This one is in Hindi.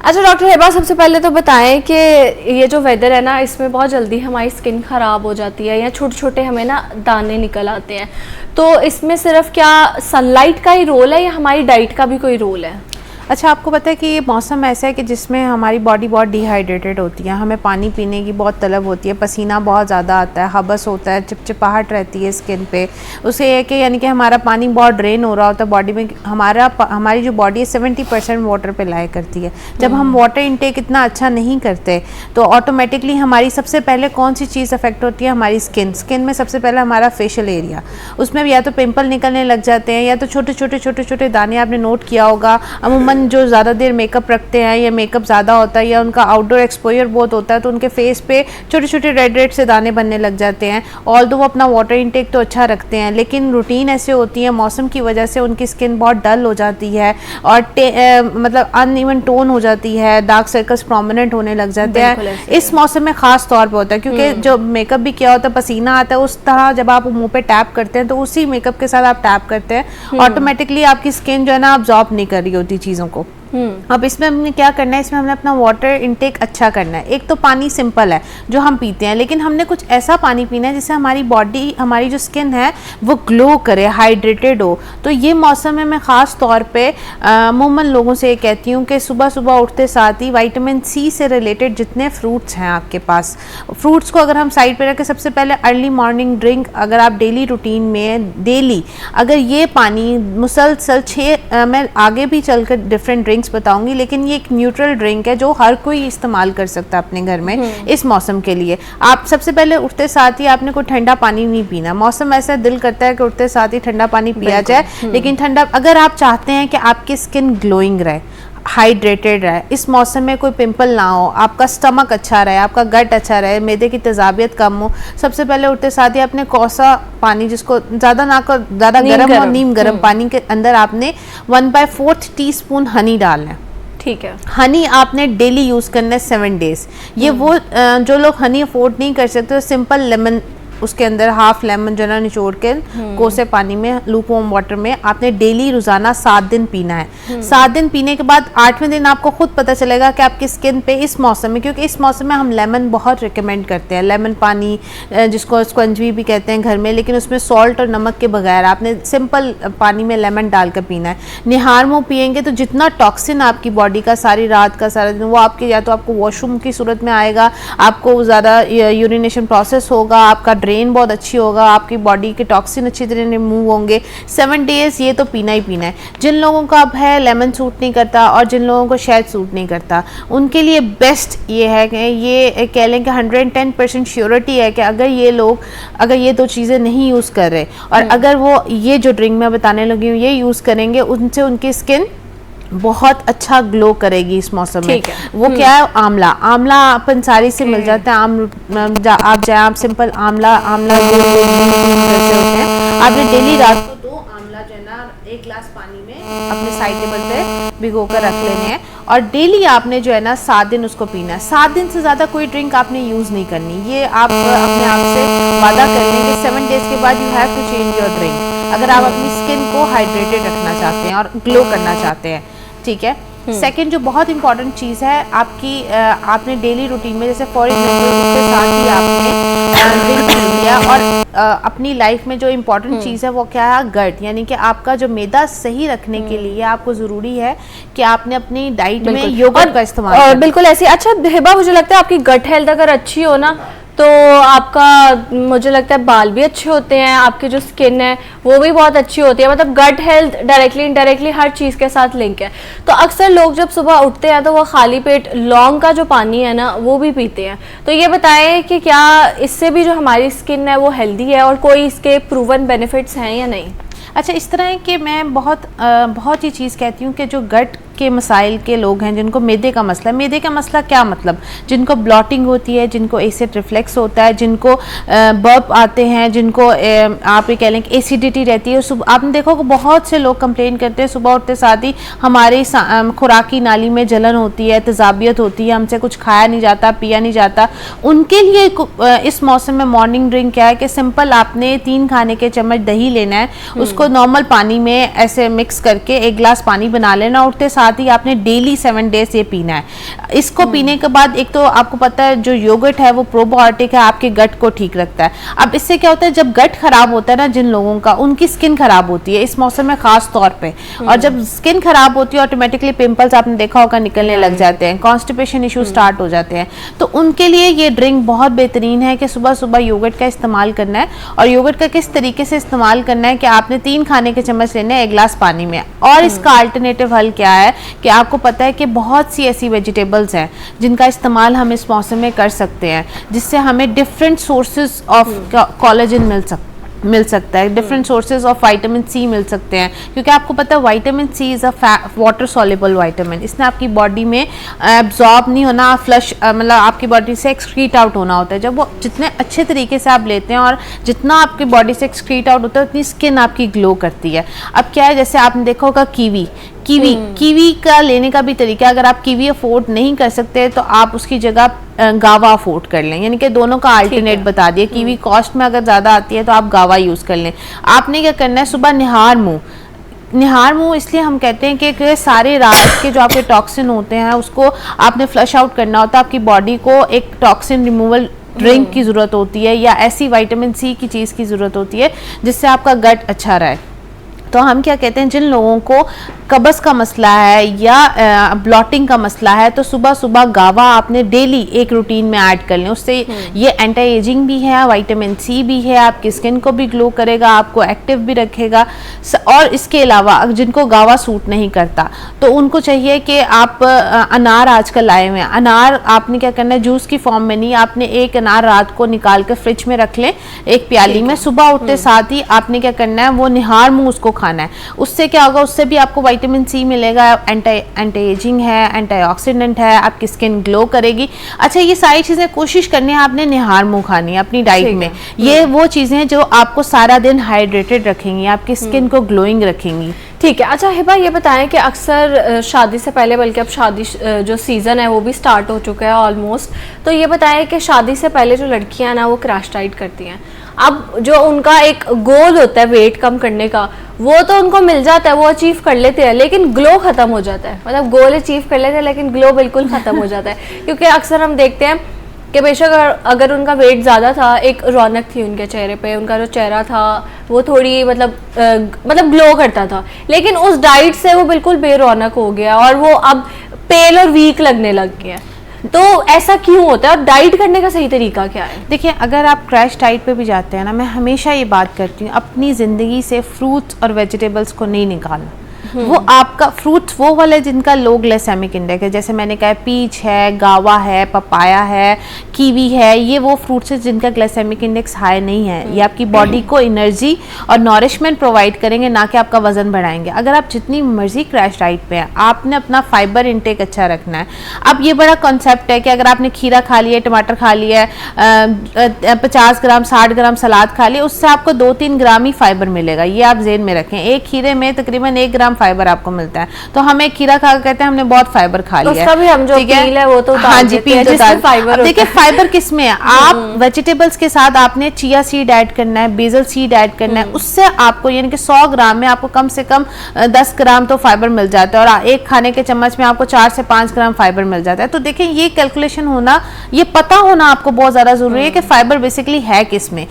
अच्छा डॉक्टर हिबा, सबसे पहले तो बताएं कि ये जो वेदर है ना, इसमें बहुत जल्दी हमारी स्किन ख़राब हो जाती है या छोटे छोटे हमें ना दाने निकल आते हैं, तो इसमें सिर्फ क्या सनलाइट का ही रोल है या हमारी डाइट का भी कोई रोल है? अच्छा, आपको पता है कि ये मौसम ऐसा है कि जिसमें हमारी बॉडी बहुत डिहाइड्रेटेड होती है, हमें पानी पीने की बहुत तलब होती है, पसीना बहुत ज़्यादा आता है, हबस होता है, चिपचिपाहट रहती है स्किन पे। उससे ये कि यानी कि हमारा पानी बहुत ड्रेन हो रहा होता है बॉडी में। हमारी जो बॉडी है 70% वाटर पे लाया करती है। जब हम वाटर इनटेक इतना अच्छा नहीं करते तो ऑटोमेटिकली हमारी सबसे पहले कौन सी चीज़ अफेक्ट होती है? हमारी स्किन में सबसे पहले हमारा फेशियल एरिया, उसमें भी या तो पिंपल निकलने लग जाते हैं या तो छोटे छोटे दाने। आपने नोट किया होगा अमूमन जो ज़्यादा देर मेकअप रखते हैं या मेकअप ज़्यादा होता है या उनका आउटडोर एक्सपोजर बहुत होता है तो उनके फेस पे छोटे छोटे रेड से दाने बनने लग जाते हैं। ऑल्दो वो अपना वाटर इनटेक तो अच्छा रखते हैं, लेकिन रूटीन ऐसे होती है मौसम की वजह से उनकी स्किन बहुत डल हो जाती है और मतलब अनइवन टोन हो जाती है, डार्क सर्कल्स प्रोमिनेंट होने लग जाते हैं। इस मौसम में ख़ास तौर पर होता है क्योंकि जो मेकअप भी किया होता है, पसीना आता है, उस तरह जब आप मुँह पे टैप करते हैं तो उसी मेकअप के साथ आप टैप करते हैं, ऑटोमेटिकली आपकी स्किन जो है ना अब्जॉर्ब नहीं कर रही होती चीज़ों को। अब इसमें हमने क्या करना है, इसमें हमने अपना वाटर इनटेक अच्छा करना है। एक तो पानी सिंपल है जो हम पीते हैं, लेकिन हमने कुछ ऐसा पानी पीना है जिससे हमारी बॉडी, हमारी जो स्किन है वो ग्लो करे, हाइड्रेटेड हो। तो ये मौसम में मैं ख़ास तौर पे अमूमन लोगों से ये कहती हूँ कि सुबह सुबह उठते साथ ही विटामिन सी से रिलेटेड जितने फ्रूट्स हैं आपके पास, फ्रूट्स को अगर हम साइड पे रखें, सबसे पहले अर्ली मॉर्निंग ड्रिंक अगर आप डेली रूटीन में डेली अगर ये पानी मुसलसल 6 मैं आगे भी चलकर डिफरेंट ड्रिंक्स बताऊंगी, लेकिन ये एक न्यूट्रल ड्रिंक है जो हर कोई इस्तेमाल कर सकता है अपने घर में इस मौसम के लिए। आप सबसे पहले उठते साथ ही आपने कोई ठंडा पानी नहीं पीना। मौसम ऐसा दिल करता है कि उठते साथ ही ठंडा पानी पिया जाए, लेकिन ठंडा अगर आप चाहते हैं कि आपकी स्किन ग्लोइंग रहे, हाइड्रेटेड रहे, इस मौसम में कोई पिंपल ना हो, आपका स्टमक अच्छा रहे, आपका गट अच्छा रहे, मैदे की तेजाबियत कम हो, सबसे पहले उठते साथ ही आपने कोसा पानी, जिसको ज़्यादा गर्म और नीम गर्म पानी के अंदर आपने 1/4 टीस्पून हनी डालना है। ठीक है। हनी आपने डेली यूज़ करना है 7 डेज। ये वो जो लोग हनी अफोर्ड नहीं कर सकते तो सिंपल लेमन, उसके अंदर हाफ लेमन जो ना निचोड़ के कोसे पानी में लूप वार्म वाटर में आपने डेली रोजाना 7 दिन पीना है। 7 दिन पीने के बाद 8वें दिन आपको खुद पता चलेगा कि आपकी स्किन पे इस मौसम में, क्योंकि इस मौसम में हम लेमन बहुत रिकमेंड करते हैं, लेमन पानी जिसको स्पंजी भी कहते हैं घर में, लेकिन उसमें सॉल्ट और नमक के बगैर आपने सिंपल पानी में लेमन डालकर पीना है। निहार मुँह पियेंगे तो जितना टॉक्सिन आपकी बॉडी का सारी रात का सारा दिन वो आपके या तो आपको वॉशरूम की सूरत में आएगा, आपको ज़्यादा यूरिनेशन प्रोसेस होगा, आपका ड्रेन बहुत अच्छी होगा, आपकी बॉडी के टॉक्सिन अच्छी तरह रिमूव होंगे। 7 डेज ये तो पीना ही पीना है। जिन लोगों का अब है लेमन सूट नहीं करता और जिन लोगों को शहद सूट नहीं करता, उनके लिए बेस्ट ये है कि ये कह लें कि 110% श्योरिटी है कि अगर ये लोग अगर ये 2 चीज़ें नहीं यूज़ कर रहे और अगर वो ये जो ड्रिंक मैं बताने लगी हूँ ये यूज़ करेंगे, उनसे उनकी स्किन बहुत अच्छा ग्लो करेगी इस मौसम में। वो क्या है? आंवला पंसारी से मिल जाता है। आप जाए, आप सिंपल आंवला जैसे होते हैं, आपने डेली रात को 2 आंवला जो है ना 1 गिलास पानी में अपने साइड टेबल पे भिगो कर रख लेने हैं और डेली आपने जो है ना 7 दिन उसको पीना है। 7 दिन से ज़्यादा कोई ड्रिंक आपने यूज़ नहीं करनी। ये आप अपने आप से वादा कर लें कि 7 डेज के बाद you have to change your drink, अगर आप अपनी स्किन को हाइड्रेटेड रखना चाहते हैं और ग्लो करना चाहते हैं। ठीक है। सेकंड जो बहुत इंपॉर्टेंट चीज़ है आपकी, आपने डेली रूटीन में जैसे फॉर एग्जाम्पल उसके साथ ही आपने ड्रिंक पी लिया और अपनी लाइफ में जो इम्पोर्टेंट चीज़ है वो क्या है? गट, यानी कि आपका जो मैदा सही रखने के लिए आपको ज़रूरी है कि आपने अपनी डाइट में योगर्ट का इस्तेमाल और बिल्कुल ऐसे। अच्छा हिबा, मुझे लगता है आपकी गट हेल्थ अगर अच्छी हो ना तो आपका, मुझे लगता है बाल भी अच्छे होते हैं, आपकी जो स्किन है वो भी बहुत अच्छी होती है। मतलब गट हेल्थ डायरेक्टली इनडायरेक्टली हर चीज़ के साथ लिंक है। तो अक्सर लोग जब सुबह उठते हैं तो वो खाली पेट लौंग का जो पानी है ना वो भी पीते हैं। तो ये बताएं कि क्या इससे भी जो हमारी स्किन है वो हेल्दी है और कोई इसके प्रूवन बेनिफिट्स हैं या नहीं? अच्छा, इस तरह है कि मैं बहुत ये चीज़ कहती हूँ कि जो गट के मसाइल के लोग हैं, जिनको मैदे का मसला है, मैदे का मसला क्या मतलब, जिनको ब्लॉटिंग होती है, जिनको एसिड रिफ्लेक्स होता है, जिनको बर्प आते हैं, जिनको आप ये कह लें कि एसिडिटी रहती है। सुबह आपने देखो कि बहुत से लोग कंप्लेन करते हैं सुबह उठते साथ ही हमारी खुराकी नाली में जलन होती है, तेजाबियत होती है, हमसे कुछ खाया नहीं जाता, पिया नहीं जाता। उनके लिए इस मौसम में मॉर्निंग ड्रिंक क्या है कि सिंपल आपने 3 खाने के चम्मच दही लेना है, उसको नॉर्मल पानी में ऐसे मिक्स करके 1 गिलास पानी बना लेना, उठते साथ साथ ही आपने डेली 7 डेज ये पीना है। इसको पीने के बाद एक तो आपको पता है जो योगर्ट है वो प्रोबायोटिक है, आपके गट को ठीक रखता है। अब इससे क्या होता है, जब गट खराब होता है ना जिन लोगों का, उनकी स्किन खराब होती है इस मौसम में खास तौर पे, और जब स्किन खराब होती है ऑटोमेटिकली पिंपल्स आपने देखा होगा निकलने लग जाते हैं, कॉन्स्टिपेशन इशू स्टार्ट हो जाते हैं। तो उनके लिए ये ड्रिंक बहुत बेहतरीन है कि सुबह सुबह योगर्ट का इस्तेमाल करना है। और योगर्ट का किस तरीके से इस्तेमाल करना है कि आपने 3 खाने के चम्मच लेने हैं 1 गिलास पानी में। और इसका अल्टरनेटिव हल क्या है कि आपको पता है कि बहुत सी ऐसी वेजिटेबल्स हैं जिनका इस्तेमाल हम इस मौसम में कर सकते हैं, जिससे हमें डिफरेंट सोर्सेज ऑफ कोलेजन मिल सकता है, different sources of vitamin C मिल सकते हैं। क्योंकि आपको पता है vitamin C is a water soluble vitamin, इसने आपकी बॉडी में एब्जॉर्ब नहीं होना, फ्लश मतलब आपकी बॉडी से एक्सक्रीट आउट होना होता है। जब वो जितने अच्छे तरीके से आप लेते हैं और जितना आपकी बॉडी से एक्सक्रीट आउट होता है उतनी स्किन आपकी ग्लो करती है। अब क्या है, जैसे आपने देखा होगा कीवी का लेने का भी तरीका, अगर आप कीवी अफोर्ड नहीं कर सकते तो आप उसकी जगह गावा अफोर्ड कर लें, यानी कि दोनों का अल्टरनेट बता दिए। कीवी कॉस्ट में अगर ज़्यादा आती है तो आप गावा यूज़ कर लें। आपने क्या करना है, सुबह निहार मुंह इसलिए हम कहते हैं कि सारे रात के जो आपके टॉक्सिन होते हैं उसको आपने फ्लश आउट करना होता है। आपकी बॉडी को एक टॉक्सिन रिमूवल ड्रिंक की ज़रूरत होती है या ऐसी विटामिन सी की चीज़ की ज़रूरत होती है जिससे आपका गट अच्छा रहे। तो हम क्या कहते हैं, जिन लोगों को कब्ज़ का मसला है या ब्लॉटिंग का मसला है तो सुबह सुबह गावा आपने डेली एक रूटीन में ऐड कर लें। उससे ये एंटी एजिंग भी है, विटामिन सी भी है, आपकी स्किन को भी ग्लो करेगा, आपको एक्टिव भी रखेगा। और इसके अलावा जिनको गावा सूट नहीं करता तो उनको चाहिए कि आप अनार आजकल लाए हुए हैं, अनार आपने क्या करना है, जूस की फॉर्म में नहीं, आपने एक अनार रात को निकाल कर फ्रिज में रख लें एक प्याली में, सुबह उठते साथ ही आपने क्या करना है, वो निहार मुँह उसको खाना है। उससे क्या होगा, उससे भी आपको विटामिन सी मिलेगा, एंटी एजिंग है, एंटीऑक्सीडेंट है, आपकी स्किन ग्लो करेगी। अच्छा, ये सारी चीज़ें कोशिश करनी है आपने निहार मुँह खानी है अपनी डाइट में। ये वो चीज़ें जो आपको सारा दिन हाइड्रेटेड रखेंगी, आपकी स्किन को ग्लोइंग रखेंगी। ठीक है। अच्छा हिबा, ये बताएं कि अक्सर शादी से पहले, बल्कि अब शादी जो सीज़न है वो भी स्टार्ट हो चुका है ऑलमोस्ट, तो ये बताएं कि शादी से पहले जो लड़कियां हैं ना वो क्रैश डाइट करती हैं, अब जो उनका एक गोल होता है वेट कम करने का वो तो उनको मिल जाता है, वो अचीव कर लेते हैं, लेकिन ग्लो खत्म हो जाता है। मतलब गोल अचीव कर लेते हैं लेकिन ग्लो बिल्कुल खत्म हो जाता है। क्योंकि अक्सर हम देखते हैं कि बेशक अगर उनका वेट ज़्यादा था, एक रौनक थी उनके चेहरे पे, उनका जो चेहरा था वो थोड़ी मतलब ग्लो करता था, लेकिन उस डाइट से वो बिल्कुल बेरौनक हो गया और वो अब पेल और वीक लगने लग गया। तो ऐसा क्यों होता है और डाइट करने का सही तरीका क्या है? देखिए, अगर आप क्रैश डाइट पे भी जाते हैं ना, मैं हमेशा ये बात करती हूँ, अपनी ज़िंदगी से फ्रूट्स और वेजिटेबल्स को नहीं निकालना। वो आपका फ्रूट्स वो वाले जिनका लो ग्लाइसेमिक इंडेक्स है, जैसे मैंने कहा पीच है, गावा है, पपाया है, कीवी है, ये वो फ्रूट्स है जिनका ग्लाइसेमिक इंडेक्स हाई नहीं है। ये आपकी बॉडी को एनर्जी और नॉरिशमेंट प्रोवाइड करेंगे, ना कि आपका वजन बढ़ाएंगे। अगर आप जितनी मर्जी क्रैश डाइट पे हैं, आपने अपना फाइबर इंटेक अच्छा रखना है। अब ये बड़ा कॉन्सेप्ट है कि अगर आपने खीरा खा लिया, टमाटर खा लिया, 50 ग्राम 60 ग्राम सलाद खा लिया, उससे आपको 2-3 ग्राम ही फाइबर मिलेगा। ये आप जेन में रखें। एक खीरे में तकरीबन 1 ग्राम फाइबर आपको मिलता है, तो हम एक खीरा खा कहते हैं हमने बहुत फाइबर खा लिया। उसका भी हम जो पील है वो तो हाँ जी, पील तो फाइबर। देखिए फाइबर किस में है, आप वेजिटेबल्स के साथ आपने चिया सीड ऐड करना है, बेसल सीड ऐड करना है, उससे आपको यानी कि 100 ग्राम में आपको कम से कम 10 ग्राम तो फाइबर मिल जाता है, और एक खाने के चम्मच में आपको 4 से 5 ग्राम फाइबर मिल जाता है। तो देखिए ये कैलकुलेशन होना, ये पता होना आपको बहुत ज्यादा जरूरी है कि फाइबर बेसिकली है किस में।